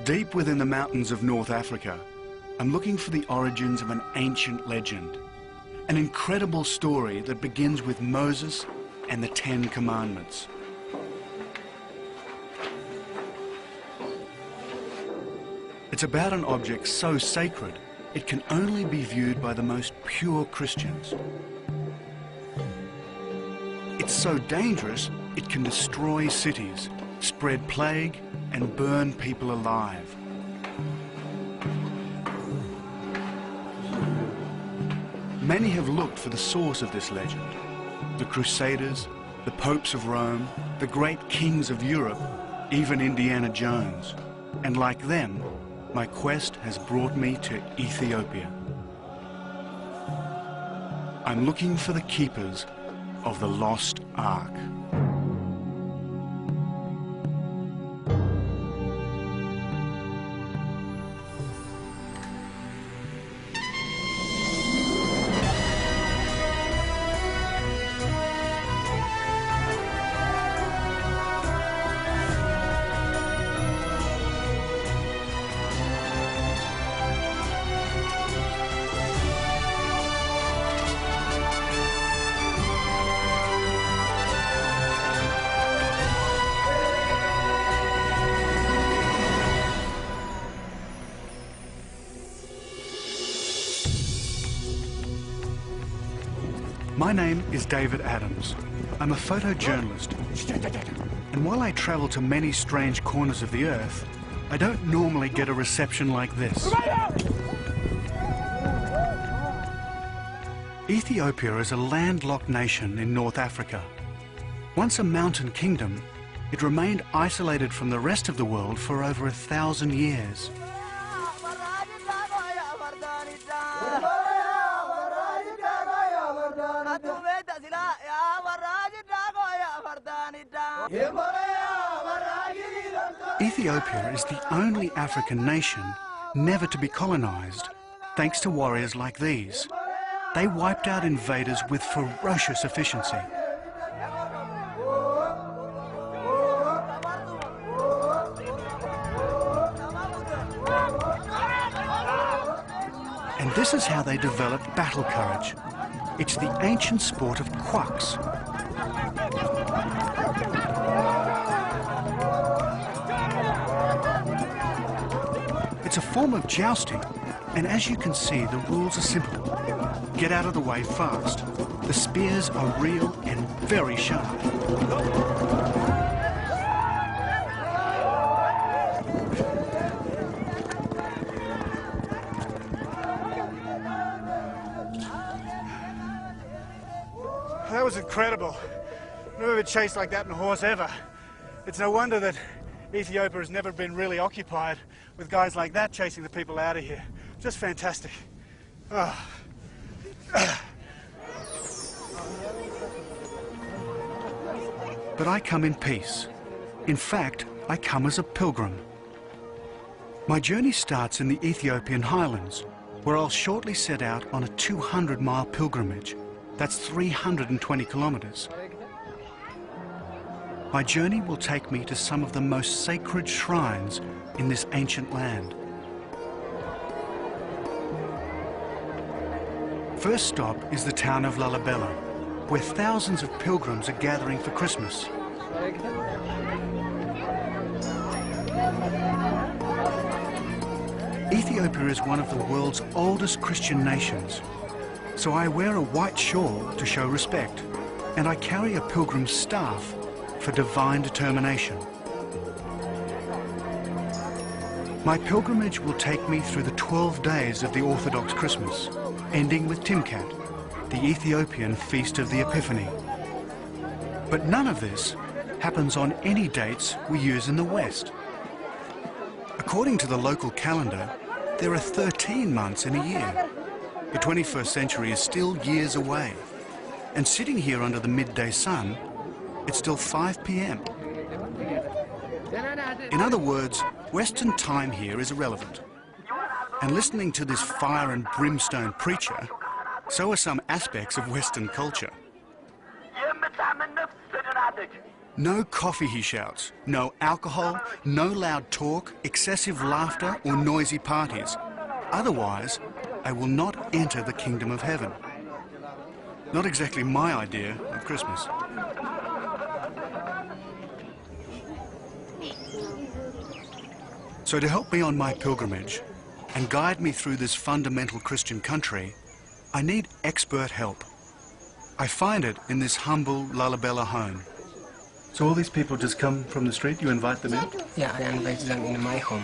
Deep within the mountains of North Africa, I'm looking for the origins of an ancient legend, an incredible story that begins with Moses and the 10 Commandments. It's about an object so sacred, it can only be viewed by the most pure Christians. It's so dangerous, it can destroy cities, spread plague, and burn people alive. Many have looked for the source of this legend. The Crusaders, the popes of Rome, the great kings of Europe, even Indiana Jones. And like them, my quest has brought me to Ethiopia. I'm looking for the keepers of the lost Ark. My name is David Adams. I'm a photojournalist. And while I travel to many strange corners of the earth, I don't normally get a reception like this. Ethiopia is a landlocked nation in North Africa. Once a mountain kingdom, it remained isolated from the rest of the world for over 1,000 years. Ethiopia is the only African nation never to be colonized, thanks to warriors like these. They wiped out invaders with ferocious efficiency. And this is how they developed battle courage. It's the ancient sport of quacks. It's a form of jousting, and as you can see, the rules are simple. Get out of the way fast. The spears are real and very sharp. That was incredible. Never been chased like that in a horse ever. It's no wonder that Ethiopia has never been really occupied with guys like that chasing the people out of here. Just fantastic. Oh. But I come in peace. In fact, I come as a pilgrim. My journey starts in the Ethiopian highlands, where I'll shortly set out on a 200-mile pilgrimage. That's 320 kilometers. My journey will take me to some of the most sacred shrines in this ancient land. First stop is the town of Lalibela, where thousands of pilgrims are gathering for Christmas. Ethiopia is one of the world's oldest Christian nations, so I wear a white shawl to show respect, and I carry a pilgrim's staff for divine determination. My pilgrimage will take me through the 12 days of the Orthodox Christmas, ending with Timkat, the Ethiopian feast of the Epiphany. But none of this happens on any dates we use in the West. According to the local calendar, there are 13 months in a year. The 21st century is still years away, and sitting here under the midday sun, it's still 5 p.m. In other words, Western time here is irrelevant. And listening to this fire and brimstone preacher, so are some aspects of Western culture. No coffee, he shouts. No alcohol, no loud talk, excessive laughter or noisy parties. Otherwise, I will not enter the kingdom of heaven. Not exactly my idea of Christmas. So to help me on my pilgrimage and guide me through this fundamental Christian country, I need expert help. I find it in this humble Lalibela home. So all these people just come from the street, you invite them in? Yeah, I invite them in my home.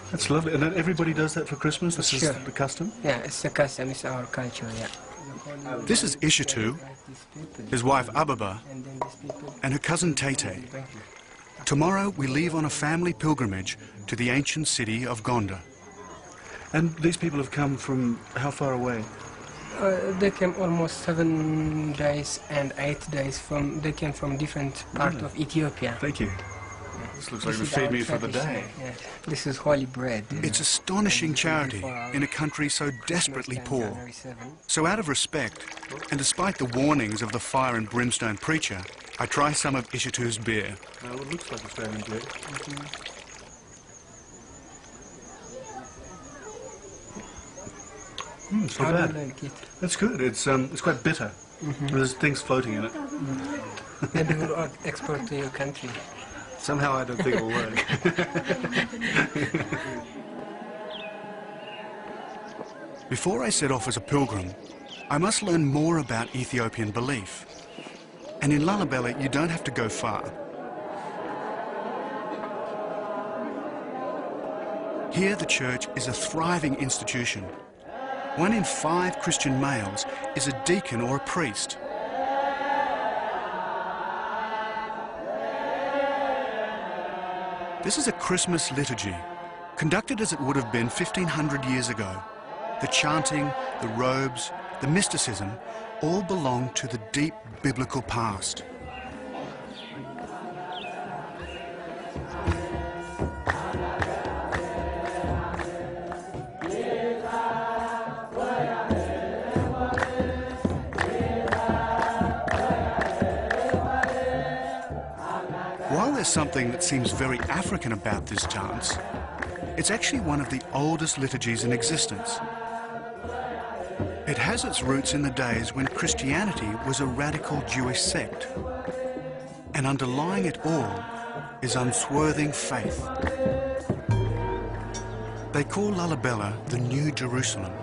That's lovely. And then everybody does that for Christmas? This is the custom? Yeah, it's the custom, it's our culture, yeah. This is Ishitu, his wife Ababa, and her cousin Tete. Tomorrow we leave on a family pilgrimage to the ancient city of Gonda. And these people have come from how far away? They came almost 7 days and 8 days they came from different parts of Ethiopia. Thank you. This looks like it would feed me for the day. Yeah. This is holy bread. It's astonishing charity in a country so desperately poor. So out of respect, and despite the warnings of the fire and brimstone preacher, I try some of Ishitu's beer. Well, it looks like it's fairly good. It's not bad. Like it? That's good. It's quite bitter. There's things floating in it. Maybe we'll export to your country. Somehow I don't think it'll work. Before I set off as a pilgrim, I must learn more about Ethiopian belief. And in Lalibela, you don't have to go far. Here, the church is a thriving institution. 1 in 5 Christian males is a deacon or a priest. This is a Christmas liturgy, conducted as it would have been 1,500 years ago. The chanting, the robes, the mysticism, all belong to the deep biblical past. While there's something that seems very African about this dance, it's actually one of the oldest liturgies in existence. It has its roots in the days when Christianity was a radical Jewish sect, and underlying it all is unswerving faith. They call Lalibela the New Jerusalem.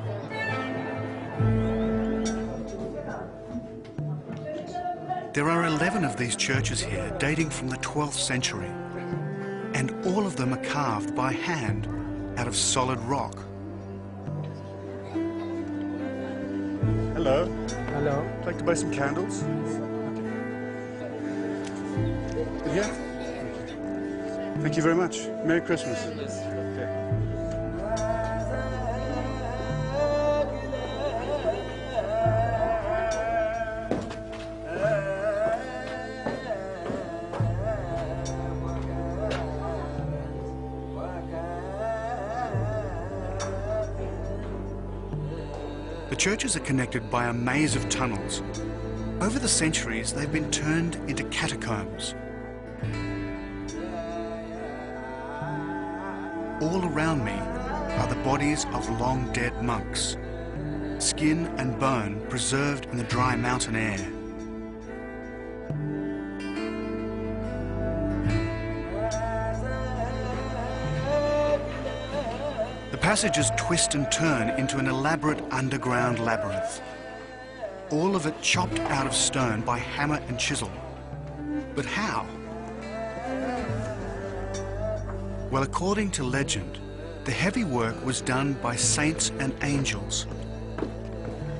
There are 11 of these churches here, dating from the 12th century, and all of them are carved by hand out of solid rock. Hello. Hello. Would you like to buy some candles? Yeah. Thank you very much. Merry Christmas. The churches are connected by a maze of tunnels. Over the centuries, they've been turned into catacombs. All around me are the bodies of long-dead monks, skin and bone preserved in the dry mountain air. The passages twist and turn into an elaborate underground labyrinth. All of it chopped out of stone by hammer and chisel. But how? Well, according to legend, the heavy work was done by saints and angels.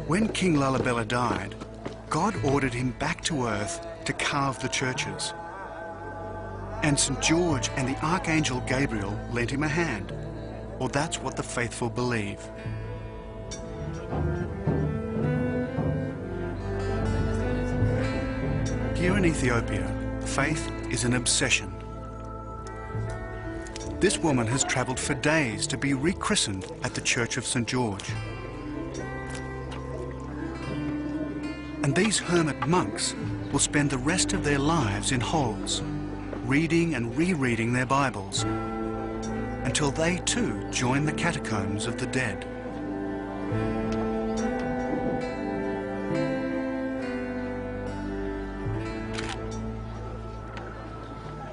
When King Lalibela died, God ordered him back to earth to carve the churches. And St. George and the Archangel Gabriel lent him a hand. Or that's what the faithful believe. Here in Ethiopia, faith is an obsession. This woman has travelled for days to be rechristened at the Church of St. George. And these hermit monks will spend the rest of their lives in holes, reading and rereading their Bibles, until they too join the catacombs of the dead.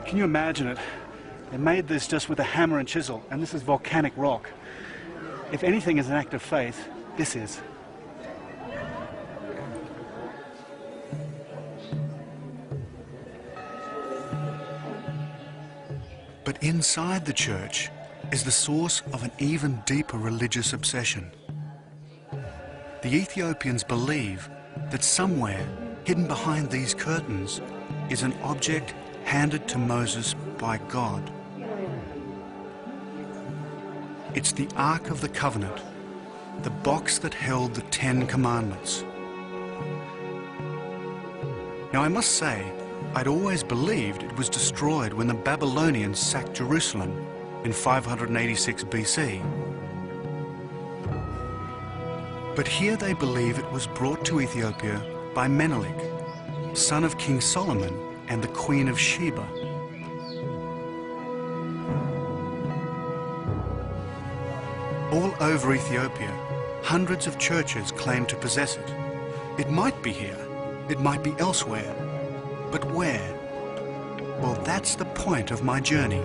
Can you imagine it? They made this just with a hammer and chisel, and this is volcanic rock. If anything is an act of faith, this is. But inside the church is the source of an even deeper religious obsession. The Ethiopians believe that somewhere, hidden behind these curtains, is an object handed to Moses by God. It's the Ark of the Covenant, the box that held the 10 Commandments. Now I must say, I'd always believed it was destroyed when the Babylonians sacked Jerusalem in 586 BC. But here they believe it was brought to Ethiopia by Menelik, son of King Solomon and the Queen of Sheba. All over Ethiopia, hundreds of churches claim to possess it. It might be here, it might be elsewhere, but where? Well, that's the point of my journey.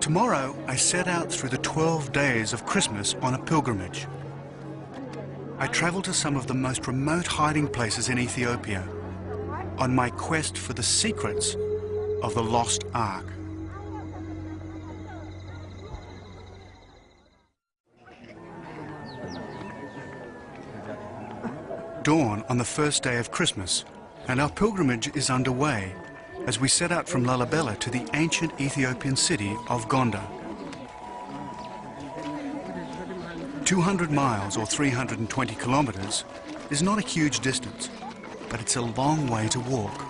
Tomorrow, I set out through the 12 days of Christmas on a pilgrimage. I travel to some of the most remote hiding places in Ethiopia on my quest for the secrets of the lost Ark. Dawn on the first day of Christmas, and our pilgrimage is underway as we set out from Lalibela to the ancient Ethiopian city of Gondar. 200 miles or 320 kilometers is not a huge distance, but it's a long way to walk.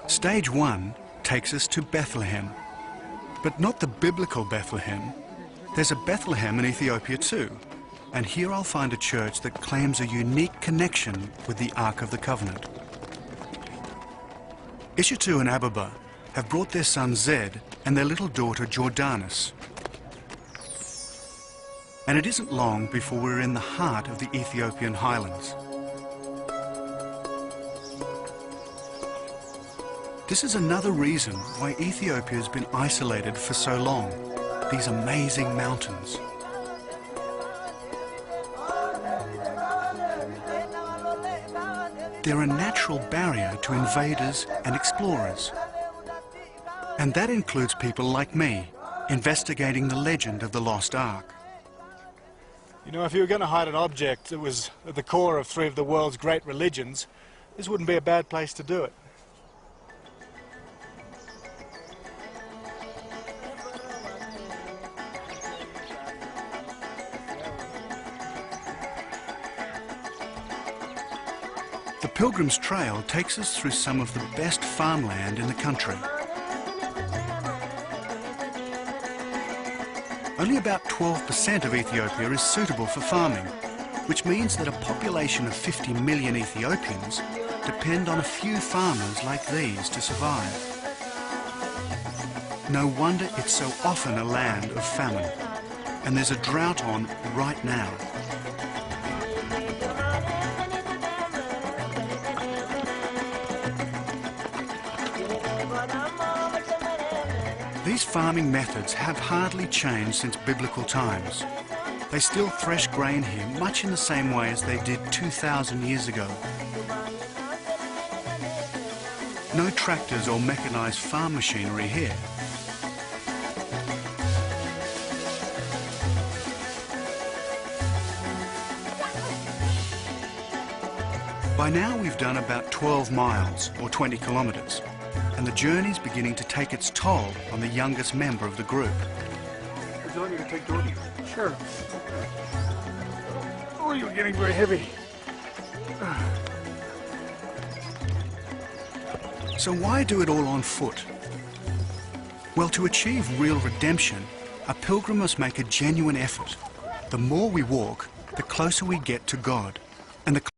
Stage 1 takes us to Bethlehem, but not the biblical Bethlehem. There's a Bethlehem in Ethiopia too, and here I'll find a church that claims a unique connection with the Ark of the Covenant. Ishitu and Ababa have brought their son Zed and their little daughter Jordanus. And it isn't long before we're in the heart of the Ethiopian highlands. This is another reason why Ethiopia has been isolated for so long. These amazing mountains. They're a natural barrier to invaders and explorers. And that includes people like me, investigating the legend of the lost Ark. You know, if you were going to hide an object that was at the core of 3 of the world's great religions, this wouldn't be a bad place to do it. The Pilgrim's Trail takes us through some of the best farmland in the country. Only about 12% of Ethiopia is suitable for farming, which means that a population of 50 million Ethiopians depend on a few farmers like these to survive. No wonder it's so often a land of famine, and there's a drought on right now. These farming methods have hardly changed since biblical times. They still thresh grain here much in the same way as they did 2,000 years ago. No tractors or mechanized farm machinery here. By now we've done about 12 miles or 20 kilometers. And the journey's beginning to take its toll on the youngest member of the group. Would you like me to take Jordan? Sure. Oh, you're getting very heavy. So why do it all on foot? Well, to achieve real redemption, a pilgrim must make a genuine effort. The more we walk, the closer we get to God. And the